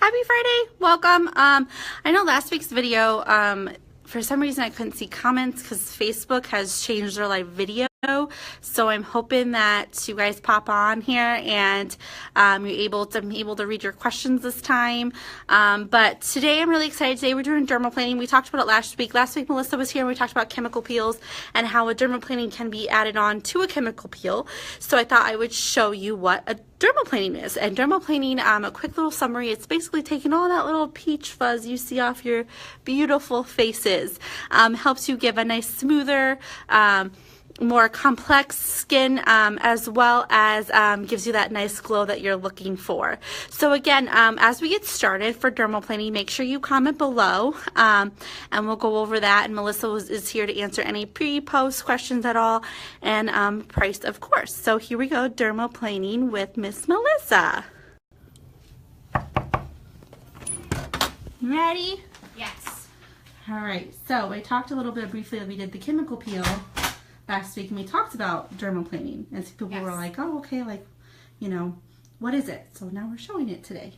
Happy Friday. Welcome. I know last week's video, for some reason I couldn't see comments because Facebook has changed their live video. So I'm hoping that you guys pop on here and I'm able to read your questions this time. But today I'm really excited. Today we're doing dermaplaning. We talked about it last week. Last week Melissa was here and we talked about chemical peels and how a dermaplaning can be added on to a chemical peel. So I thought I would show you what a dermaplaning is. And dermaplaning, a quick little summary, it's basically taking all that little peach fuzz you see off your beautiful faces. Helps you give a nice smoother, more complex skin, as well as gives you that nice glow that you're looking for. So again, as we get started for dermaplaning, make sure you comment below, and we'll go over that. And Melissa is here to answer any pre-post questions at all, and price, of course. So here we go, dermaplaning with Miss Melissa. Ready? Yes. All right. So I talked a little bit briefly that we did the chemical peel last week, and we talked about dermaplaning, and so people were like, oh, okay, like, you know, what is it? So now we're showing it today.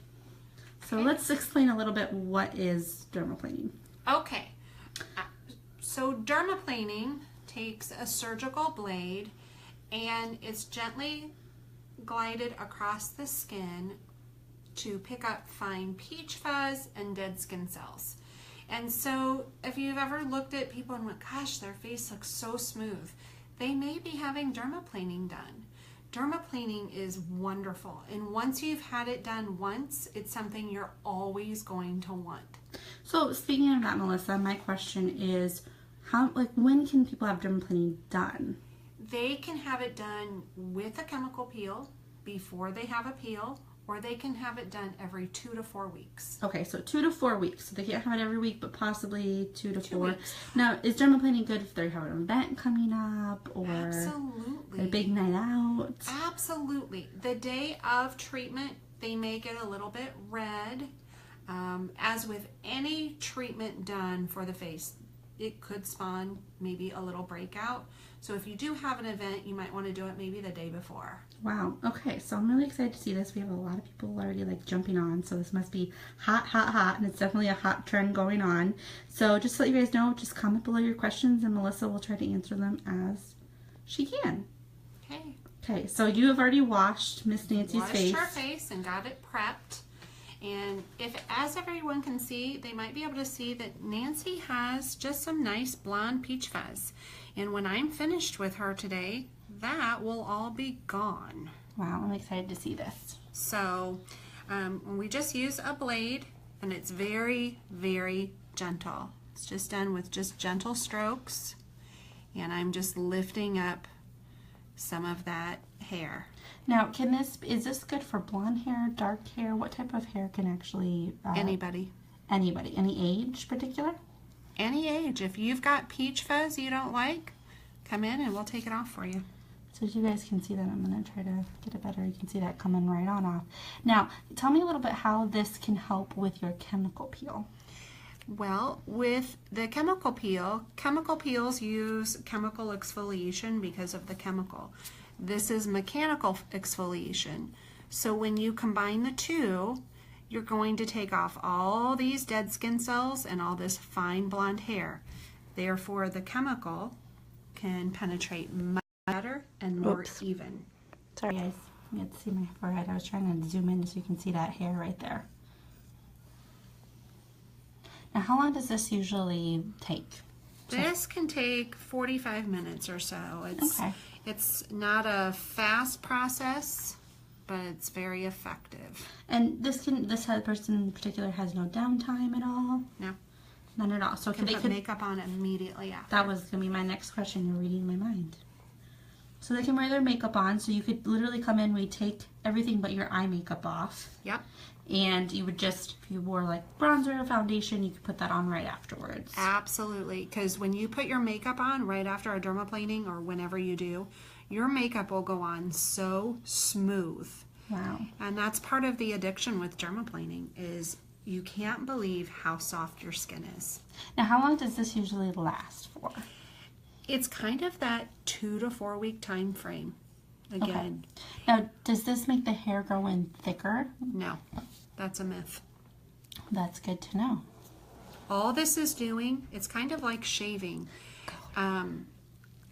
So let's explain a little bit what is dermaplaning. Okay. So dermaplaning takes a surgical blade and it's gently glided across the skin to pick up fine peach fuzz and dead skin cells. And so if you've ever looked at people and went, gosh, their face looks so smooth, they may be having dermaplaning done. Dermaplaning is wonderful. And once you've had it done once, it's something you're always going to want. So speaking of that, Melissa, my question is, when can people have dermaplaning done? They can have it done with a chemical peel before they have a peel, or they can have it done every 2 to 4 weeks. Okay, so 2 to 4 weeks. So they can't have it every week, but possibly 2 to 4 weeks. Now, is dermaplaning good if they have an event coming up or Absolutely. a big night out? Absolutely. The day of treatment, they may get a little bit red. As with any treatment done for the face, it could spawn maybe a little breakout. So if you do have an event, you might want to do it maybe the day before. Wow. Okay, so I'm really excited to see this. We have a lot of people already like jumping on, so this must be hot, hot, hot, and it's definitely a hot trend going on. So just to let you guys know, just comment below your questions and Melissa will try to answer them as she can. Okay. Okay, so you have already washed Miss Nancy's face. Washed her face and got it prepped. And as everyone can see, they might be able to see that Nancy has just some nice blonde peach fuzz. And when I'm finished with her today, that will all be gone. Wow, I'm excited to see this. So we just use a blade, and it's very, very gentle. It's just done with just gentle strokes, and I'm just lifting up some of that hair. Now, is this good for blonde hair, dark hair? What type of hair can actually... Anybody. Anybody. Any age particular? Any age. If you've got peach fuzz you don't like, come in and we'll take it off for you. So as you guys can see that, I'm going to try to get it better. You can see that coming right on off. Now, tell me a little bit how this can help with your chemical peel. Well, with the chemical peel, chemical peels use chemical exfoliation because of the chemical. This is mechanical exfoliation. So when you combine the two, you're going to take off all these dead skin cells and all this fine blonde hair. Therefore, the chemical can penetrate much better and more even. Sorry guys, you have to see my forehead. I was trying to zoom in so you can see that hair right there. Now, how long does this usually take? This can take 45 minutes or so. It's not a fast process, but it's very effective. And this person in particular has no downtime at all? No. None at all. So they could put makeup on immediately after. That was going to be my next question. You're reading my mind. So they can wear their makeup on, so you could literally come in, we take everything but your eye makeup off. Yep. And you would just, if you wore like bronzer or foundation, you could put that on right afterwards. Absolutely, because when you put your makeup on right after a dermaplaning or whenever you do, your makeup will go on so smooth. Wow. And that's part of the addiction with dermaplaning is you can't believe how soft your skin is. Now, how long does this usually last for? It's kind of that 2 to 4 week time frame. Again. Okay. Now, does this make the hair grow in thicker? No, that's a myth. That's good to know. All this is doing, it's kind of like shaving.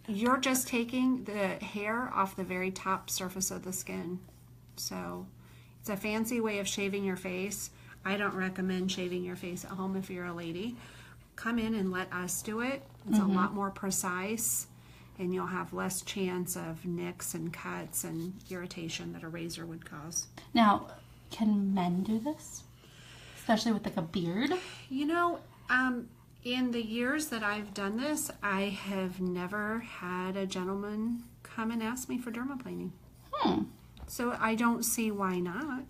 You're just taking the hair off the very top surface of the skin. So it's a fancy way of shaving your face. I don't recommend shaving your face at home if you're a lady. Come in and let us do it. It's a lot more precise, and you'll have less chance of nicks and cuts and irritation that a razor would cause. Now, can men do this? Especially with like a beard? You know, in the years that I've done this, I have never had a gentleman come and ask me for dermaplaning. So I don't see why not.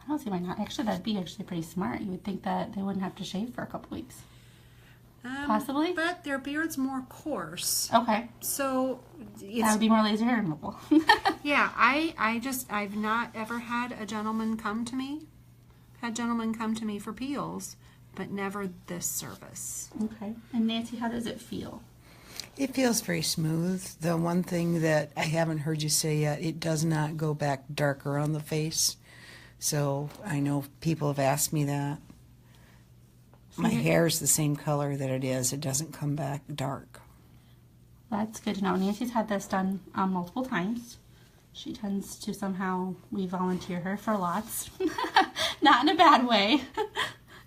I don't see why not. Actually, that'd be actually pretty smart. You would think that they wouldn't have to shave for a couple weeks. Possibly? But their beard's more coarse. Okay. So that would be more laser hair removal. Yeah, I've not ever had a gentleman come to me. Had gentlemen come to me for peels, but never this service. Okay. And Nancy, how does it feel? It feels very smooth. The one thing that I haven't heard you say yet, it does not go back darker on the face. So I know people have asked me that. My hair is the same color that it is. It doesn't come back dark. That's good to know. Nancy's had this done multiple times. She tends to somehow, we volunteer her for lots. Not in a bad way.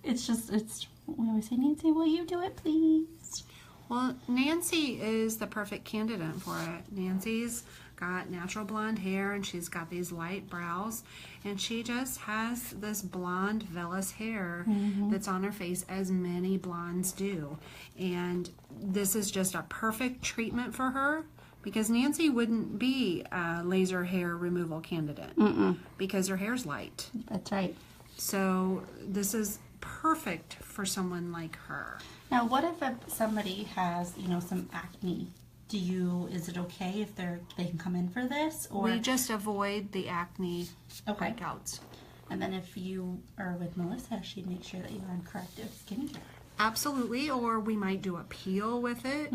It's just, we always say, Nancy, will you do it, please? Well, Nancy is the perfect candidate for it. Nancy's got natural blonde hair, and she's got these light brows, and she just has this blonde vellus hair that's on her face, as many blondes do. And this is just a perfect treatment for her, because Nancy wouldn't be a laser hair removal candidate because her hair's light. That's right. So this is perfect for someone like her. Now, what if somebody has, some acne? Is it okay if they can come in for this? Or we just avoid the acne okay. breakouts. And then if you are with Melissa, she'd make sure that you're on corrective skincare. Absolutely, or we might do a peel with it.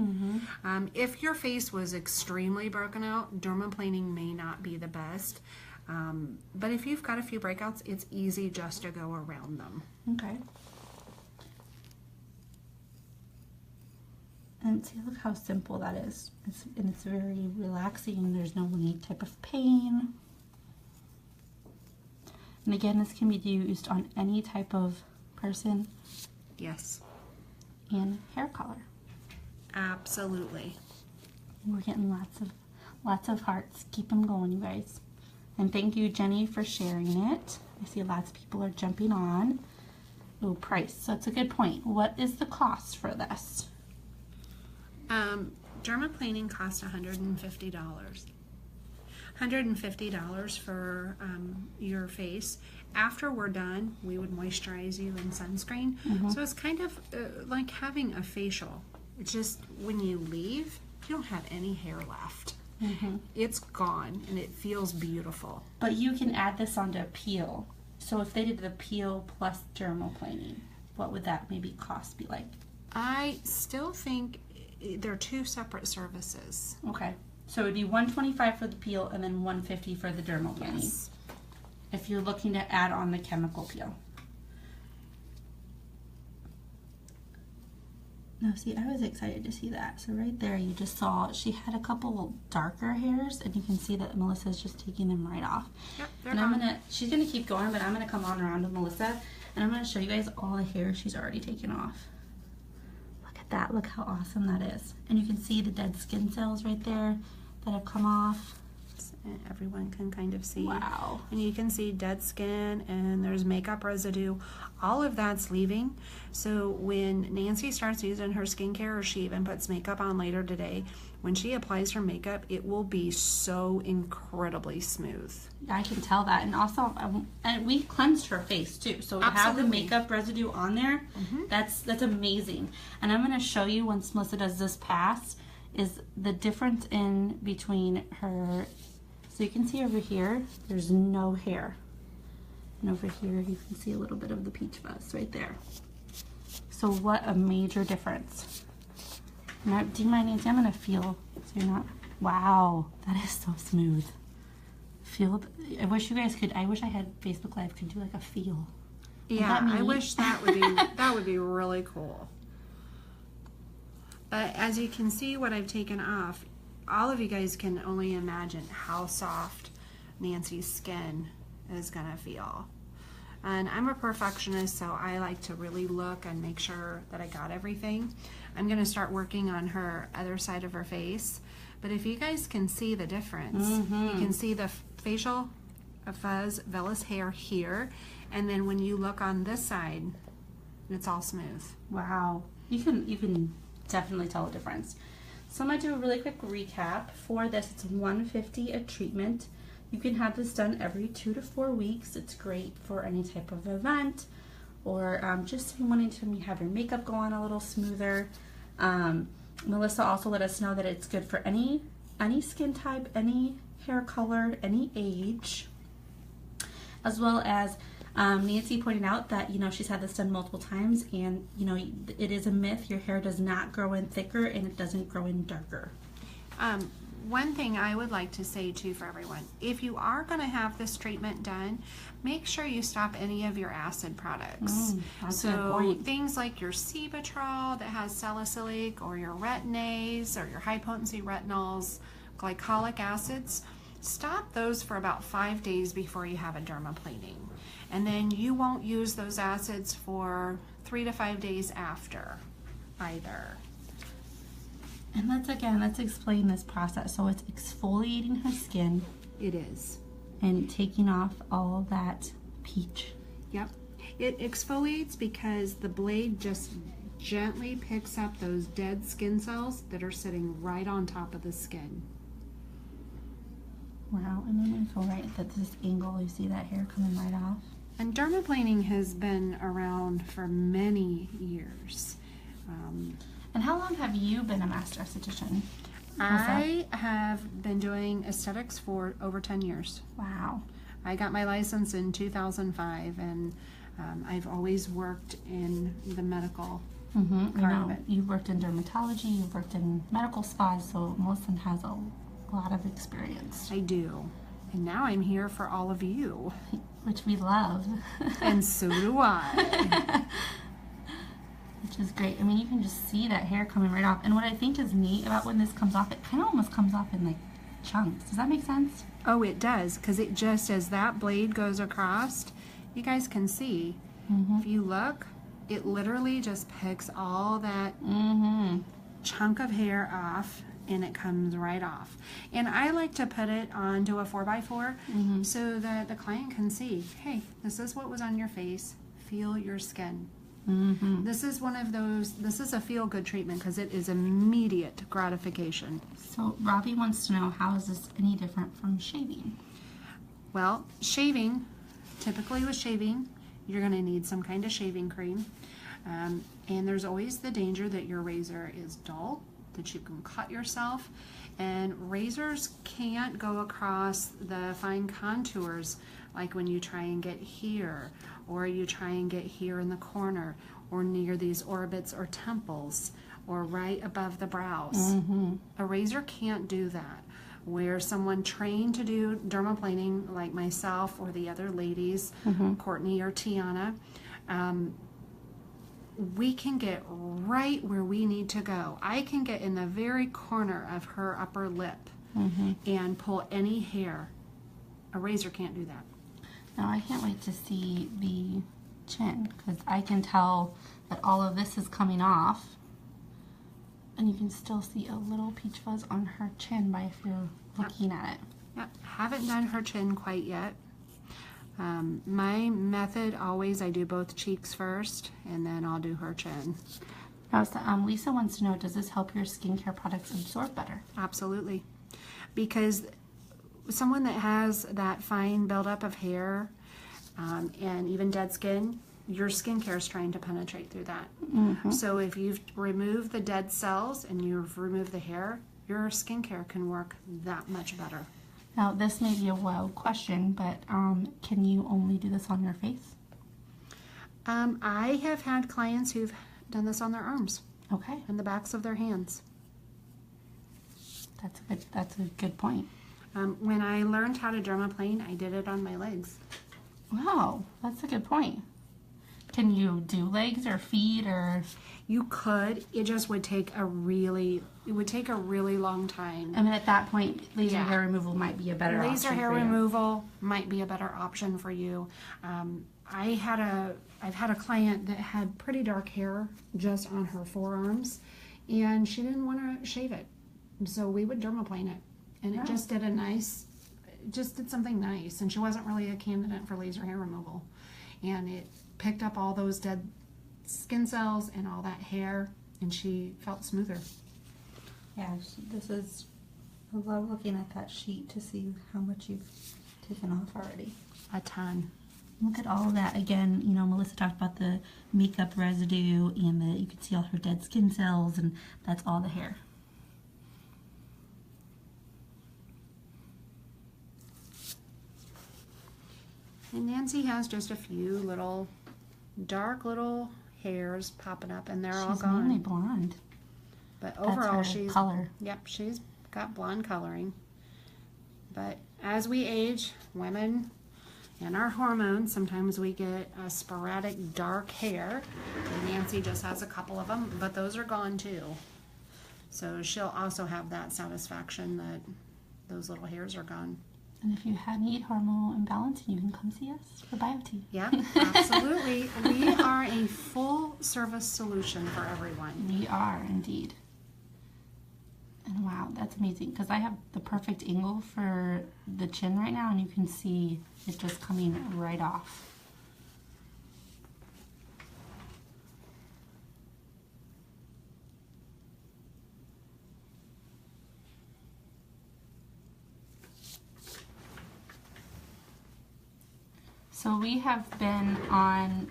If your face was extremely broken out, dermaplaning may not be the best. But if you've got a few breakouts, it's easy just to go around them. Okay. And see, look how simple that is. It's very relaxing. There's no any type of pain. And again, this can be used on any type of person. Yes. And hair color. Absolutely. We're getting lots of hearts. Keep them going, you guys. And thank you, Jenny, for sharing it. I see lots of people are jumping on. Oh, price. So that's a good point. What is the cost for this? Dermaplaning costs $150. $150 for your face. After we're done, we would moisturize you in sunscreen. So it's kind of like having a facial. It's just when you leave, you don't have any hair left. It's gone, and it feels beautiful. But you can add this onto a peel. So if they did the peel plus dermaplaning, what would that maybe cost be like? I still think they're two separate services. Okay. So it would be $125 for the peel and then $150 for the dermaplaning. Yes. If you're looking to add on the chemical peel. No, see, I was excited to see that. So right there, you just saw she had a couple darker hairs, and you can see that Melissa's just taking them right off. Yep, and she's gonna keep going, but I'm gonna come on around with Melissa, and I'm gonna show you guys all the hair she's already taken off. Look at that, look how awesome that is. And you can see the dead skin cells right there that have come off. Everyone can kind of see. Wow. And you can see dead skin, and there's makeup residue. All of that's leaving. So when Nancy starts using her skincare, or she even puts makeup on later today, when she applies her makeup, it will be so incredibly smooth. I can tell that. And also, and we cleansed her face too. So to have the makeup residue on there, that's amazing. And I'm going to show you once Melissa does this pass, is the difference in between her. So you can see over here, there's no hair. And over here, you can see a little bit of the peach fuzz right there. So what a major difference. Now, do you mind, Nancy? I'm gonna feel, so you're not, wow, that is so smooth. I wish you guys could, I wish I had Facebook Live, could do like a feel. Yeah, I wish that would be really cool. But as you can see what I've taken off, all of you guys can only imagine how soft Nancy's skin is gonna feel. And I'm a perfectionist, so I like to really look and make sure that I got everything. I'm gonna start working on her other side of her face. But if you guys can see the difference, you can see the facial fuzz, vellus hair here, and then when you look on this side, it's all smooth. Wow, you can definitely tell a difference. So I'm gonna do a really quick recap for this. It's $150 a treatment. You can have this done every 2 to 4 weeks. It's great for any type of event, or just wanting to have your makeup go on a little smoother. Melissa also let us know that it's good for any skin type, any hair color, any age, as well as Nancy pointed out that, you know, she's had this done multiple times, and, you know, it is a myth. Your hair does not grow in thicker and it doesn't grow in darker. One thing I would like to say too for everyone, if you are going to have this treatment done, make sure you stop any of your acid products. That's a good point. Things like your Cibatrol that has salicylic, or your retinase, or your high potency retinols, glycolic acids, stop those for about 5 days before you have a dermaplaning. And then you won't use those acids for 3 to 5 days after either. And let's explain this process. So it's exfoliating her skin. It is. And taking off all of that peach. Yep. It exfoliates because the blade just gently picks up those dead skin cells that are sitting right on top of the skin. Wow, and then I feel right at this angle, you see that hair coming right off. And dermaplaning has been around for many years. And how long have you been a master esthetician? I have been doing aesthetics for over 10 years. Wow. I got my license in 2005, and I've always worked in the medical part of it. You've worked in dermatology, you've worked in medical spas, so Melissa has a lot of experience. I do. And now I'm here for all of you. Which we love. And so do I. Which is great. I mean, you can just see that hair coming right off. And what I think is neat about when this comes off, it kind of almost comes off in like chunks. Does that make sense? Oh, it does, because it just, as that blade goes across, you guys can see, if you look, it literally just picks all that chunk of hair off, and it comes right off. And I like to put it onto a 4x4 so that the client can see, hey, this is what was on your face. Feel your skin. This is one of those, this is a feel-good treatment because it is immediate gratification. So Robbie wants to know, how is this any different from shaving? Well, shaving, typically with shaving, you're going to need some kind of shaving cream. And there's always the danger that your razor is dull, that you can cut yourself. And razors can't go across the fine contours like when you try and get here, or you try and get here in the corner, or near these orbits or temples, or right above the brows. A razor can't do that. Where someone trained to do dermaplaning, like myself or the other ladies, Courtney or Tiana, we can get right where we need to go. I can get in the very corner of her upper lip and pull any hair. A razor can't do that. Now I can't wait to see the chin, because I can tell that all of this is coming off, and you can still see a little peach fuzz on her chin by if you're looking at it. Yep, haven't done her chin quite yet. My method always, I do both cheeks first, and then I'll do her chin. Now, Lisa wants to know, does this help your skincare products absorb better? Absolutely. Because someone that has that fine buildup of hair and even dead skin, your skincare is trying to penetrate through that. So if you've removed the dead cells and you've removed the hair, your skincare can work that much better. Now, this may be a wild question, but can you only do this on your face? I have had clients who've done this on their arms. Okay. And the backs of their hands. That's a good point. When I learned how to dermaplane, I did it on my legs. Wow, that's a good point. Can you do legs or feet or? You could. It just would take a really long time. I mean, at that point, laser hair removal might be a better option. Laser hair removal might be a better option for you. I've had a client that had pretty dark hair just on her forearms, and she didn't want to shave it, so we would dermaplane it, and it just did something nice. And she wasn't really a candidate for laser hair removal, and it picked up all those dead skin cells and all that hair, and she felt smoother. Yeah, I love looking at that sheet to see how much you've taken off already. A ton. Look at all of that. Again, you know, Melissa talked about the makeup residue and you can see all her dead skin cells, and that's all the hair. And Nancy has just a few little dark little hairs popping up, and they're all gone. She's mainly blonde. But overall, she's color. Yep, she's got blonde coloring. But as we age, women and our hormones, sometimes we get a sporadic dark hair. And Nancy just has a couple of them, but those are gone too. So she'll also have that satisfaction that those little hairs are gone. And if you need hormonal imbalance, you can come see us for BioT. Yeah, absolutely. We are a full service solution for everyone. We are indeed. And wow, that's amazing, because I have the perfect angle for the chin right now, and you can see it just coming right off. So we have been on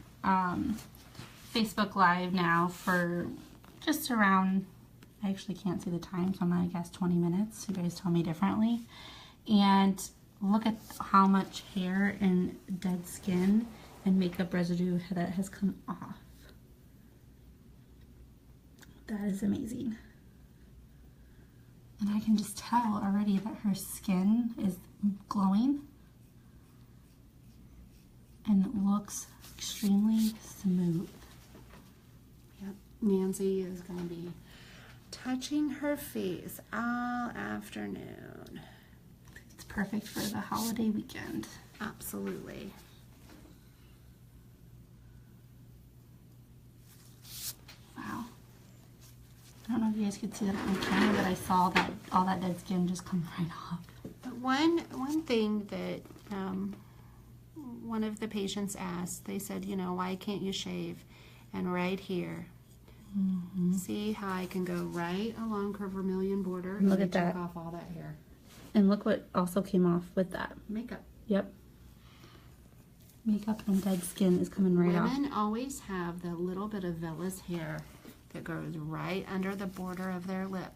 Facebook Live now for just around, I actually can't see the time, so I'm going to guess 20 minutes. You guys tell me differently. And look at how much hair and dead skin and makeup residue that has come off. That is amazing. And I can just tell already that her skin is glowing and it looks extremely smooth. Yep, Nancy is going to be touching her face all afternoon. It's perfect for the holiday weekend. Absolutely. Wow. I don't know if you guys could see that on camera, but I saw that all that dead skin just come right off. But one thing that one of the patients asked, they said, you know, why can't you shave? And right here, see how I can go right along her vermilion border and look at that. Take off all that hair. And look what also came off with that. Makeup. Yep. Makeup and dead skin is coming right off. Women always have the little bit of vellus hair that goes right under the border of their lip.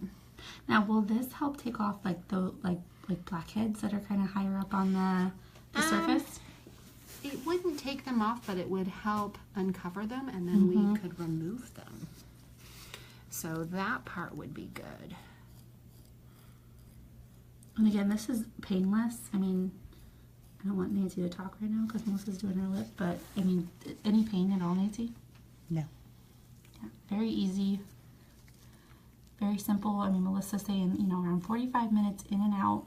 Now, will this help take off like the like blackheads that are kind of higher up on the surface? It wouldn't take them off, but it would help uncover them, and then we could remove them. So that part would be good. And again, this is painless. I mean, I don't want Nancy to talk right now because Melissa's doing her lip, but I mean, any pain at all, Nancy? No. Yeah, very easy, very simple. I mean, Melissa's saying, you know, around 45 minutes in and out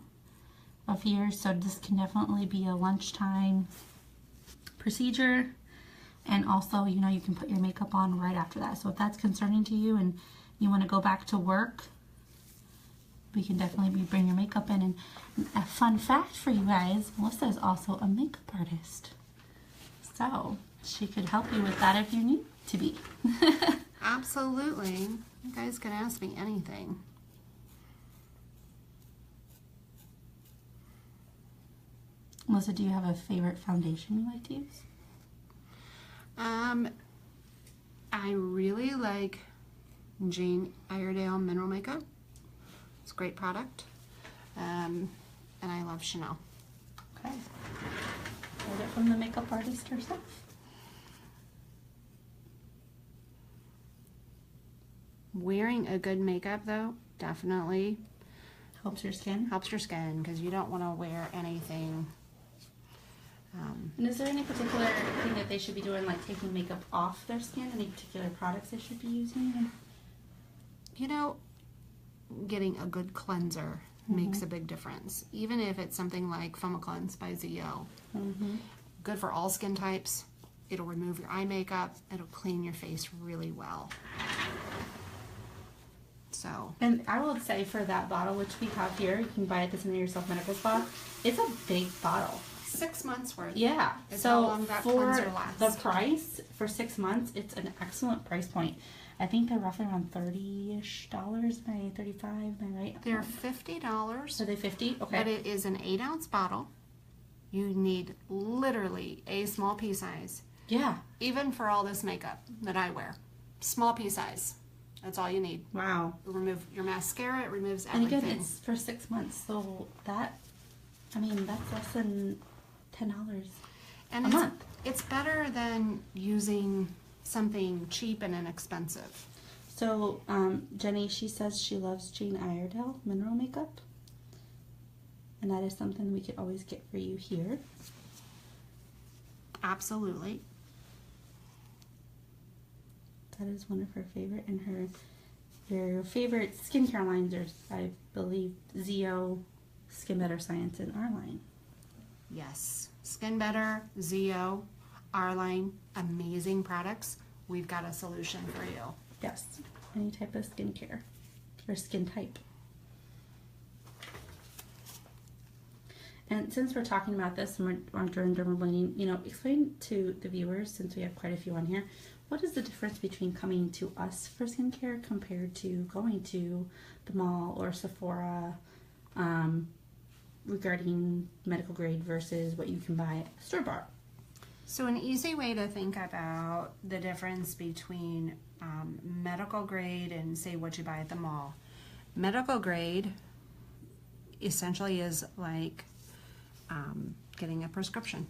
of here, so this can definitely be a lunchtime procedure. And also, you know, you can put your makeup on right after that. So if that's concerning to you and you want to go back to work, we can definitely bring your makeup in. And a fun fact for you guys, Melissa is also a makeup artist. So she could help you with that if you need to be. Absolutely. You guys can ask me anything. Melissa, do you have a favorite foundation you like to use? I really like Jane Iredale Mineral Makeup. It's a great product. And I love Chanel. Okay. Heard it from the makeup artist herself. Wearing a good makeup, though, definitely Helps your skin? helps your skin, because you don't want to wear anything And is there any particular thing that they should be doing, like taking makeup off their skin? Any particular products they should be using? You know, getting a good cleanser makes a big difference. Even if it's something like Foam Cleanse by ZO. Good for all skin types. It'll remove your eye makeup. It'll clean your face really well. So. And I will say for that bottle, which we have here, you can buy it at the Center Yourself Medical Spa. It's a big bottle. 6 months worth. Yeah. It's how So long that for cleanser lasts. the price, for 6 months, it's an excellent price point. I think they're roughly around $30-ish, maybe 35, am I right? They're $50. Are they 50? Okay. But it is an 8-ounce bottle. You need literally a small pea size. Yeah. Even for all this makeup that I wear. Small pea size. That's all you need. Wow. Remove your mascara. It removes And everything. again, it's for 6 months, so that, I mean, that's less than $10 and a month. It's better than using something cheap and inexpensive. So, Jenny, she says she loves Jane Iredale mineral makeup. And that is something we could always get for you here. Absolutely. That is one of her favorite. And her favorite skincare lines are, I believe, ZO, Skin Better Science, and our line. Yes. Skin Better, ZO, our line, amazing products. We've got a solution for you. Yes. Any type of skincare or skin type. And since we're talking about this and we're during dermaplaning, you know, explain to the viewers, since we have quite a few on here, what is the difference between coming to us for skincare compared to going to the mall or Sephora regarding medical grade versus what you can buy at store-bought? So an easy way to think about the difference between medical grade and say what you buy at the mall. Medical grade essentially is like getting a prescription.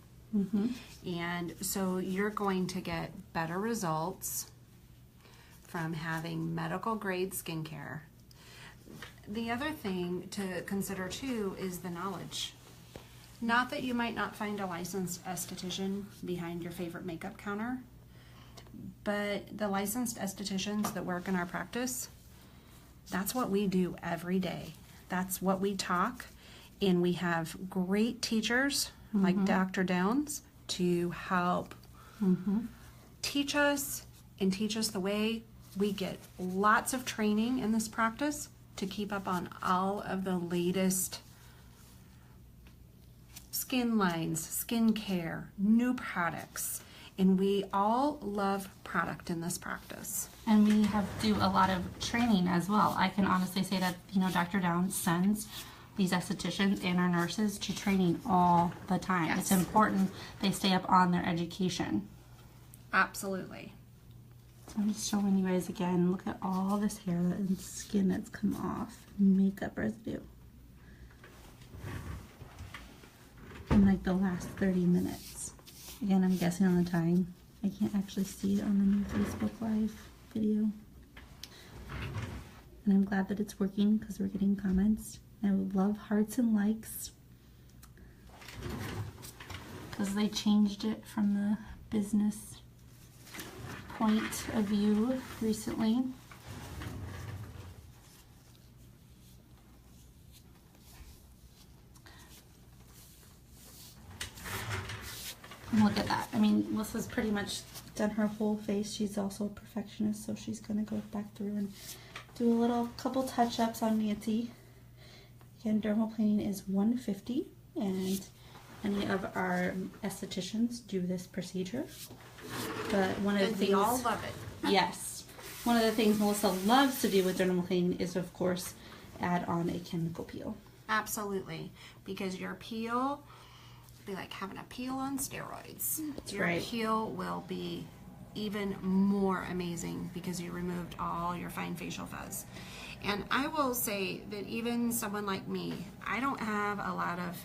And so you're going to get better results from having medical grade skincare. The other thing to consider too is the knowledge. Not that you might not find a licensed esthetician behind your favorite makeup counter, but the licensed estheticians that work in our practice, that's what we do every day. That's what we talk, and we have great teachers like Dr. Downs to help teach us and teach us the way. We get lots of training in this practice to keep up on all of the latest skin lines, skin care, new products, and we all love product in this practice. And we do a lot of training as well. I can honestly say that, you know, Dr. Downs sends these estheticians and our nurses to training all the time. Yes. It's important they stay up on their education. Absolutely. So I'm just showing you guys again. Look at all this hair and skin that's come off. Makeup residue. In like the last 30 minutes. Again, I'm guessing on the time. I can't actually see it on the new Facebook Live video. And I'm glad that it's working because we're getting comments. I would love hearts and likes because they changed it from the business point of view recently. And look at that. I mean, Melissa's pretty much done her whole face. She's also a perfectionist, so she's going to go back through and do a couple touch-ups on Nancy. Again, dermaplaning is $150, and any of our estheticians do this procedure. But one of the things, we all love it. Yes. One of the things Melissa loves to do with dermaplaning is, of course, add on a chemical peel. Absolutely. Because your peel will be like having a peel on steroids. That's your right. peel will be even more amazing because you removed all your fine facial fuzz. And I will say that even someone like me, I don't have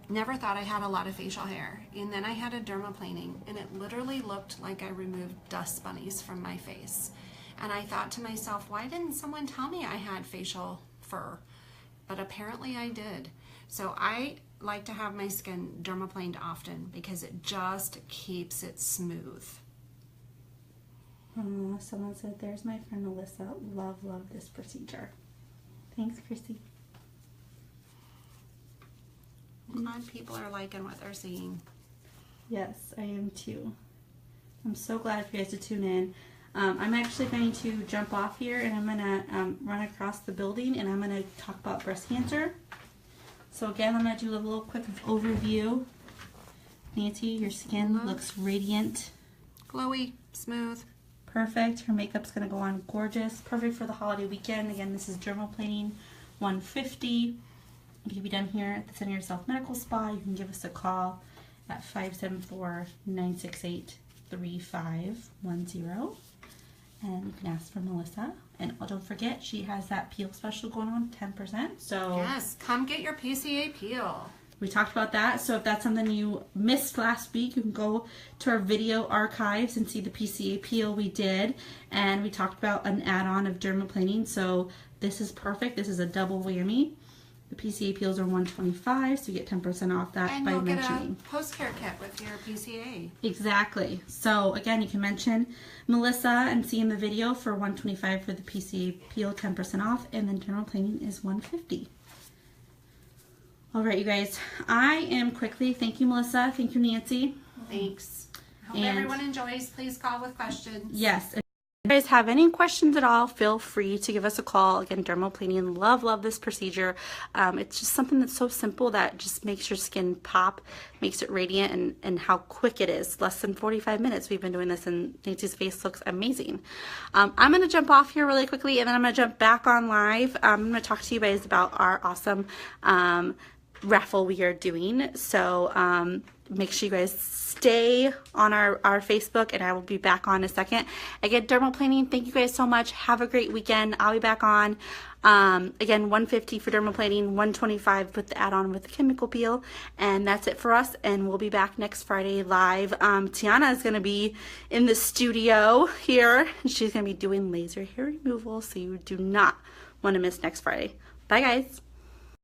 never thought I had a lot of facial hair. And then I had a dermaplaning, and it literally looked like I removed dust bunnies from my face. And I thought to myself, why didn't someone tell me I had facial fur? But apparently I did. So I like to have my skin dermaplaned often because it just keeps it smooth. Someone said, there's my friend Melissa. Love this procedure. Thanks, Chrissy. I'm glad people are liking what they're seeing. Yes, I am too. I'm so glad for you guys to tune in. I'm actually going to jump off here and I'm going to run across the building and I'm going to talk about breast cancer. So again, I'm going to do a little quick overview. Nancy, your skin looks radiant. Glowy, smooth. Perfect. Her makeup's going to go on gorgeous. Perfect for the holiday weekend. Again, this is Dermaplaning 150. It can be done here at the Center Yourself Medical Spa. You can give us a call at 574-968-3510. And you can ask for Melissa. And don't forget, she has that peel special going on, 10%. So yes, come get your PCA peel. we talked about that. So if that's something you missed last week, you can go to our video archives and see the PCA peel we did. And we talked about an add-on of dermaplaning. So this is perfect. This is a double whammy. The PCA peels are $125, so you get 10% off that and by you'll mentioning. get a post-care kit with your PCA. Exactly. So again, you can mention Melissa and see in the video for $125 for the PCA peel, 10% off, and then dermaplaning is $150. All right, you guys. I am quickly. Thank you, Melissa. Thank you, Nancy. Thanks. Hope And everyone enjoys. Please call with questions. yes. If you guys have any questions at all, feel free to give us a call. Again, dermaplaning, love this procedure. It's just something that's so simple that just makes your skin pop, makes it radiant, and how quick it is. Less than 45 minutes we've been doing this, and Nancy's face looks amazing. I'm going to jump off here really quickly, and then I'm going to jump back on live. I'm going to talk to you guys about our awesome raffle we are doing. So make sure you guys stay on our Facebook, and I will be back on in a second. Again, dermaplaning, thank you guys so much. Have a great weekend. I'll be back on. Again, $150 for dermaplaning, $125 with the add-on with the chemical peel, and that's it for us, and we'll be back next Friday live. Tiana is going to be in the studio here, and she's going to be doing laser hair removal, so you do not want to miss next Friday. Bye, guys.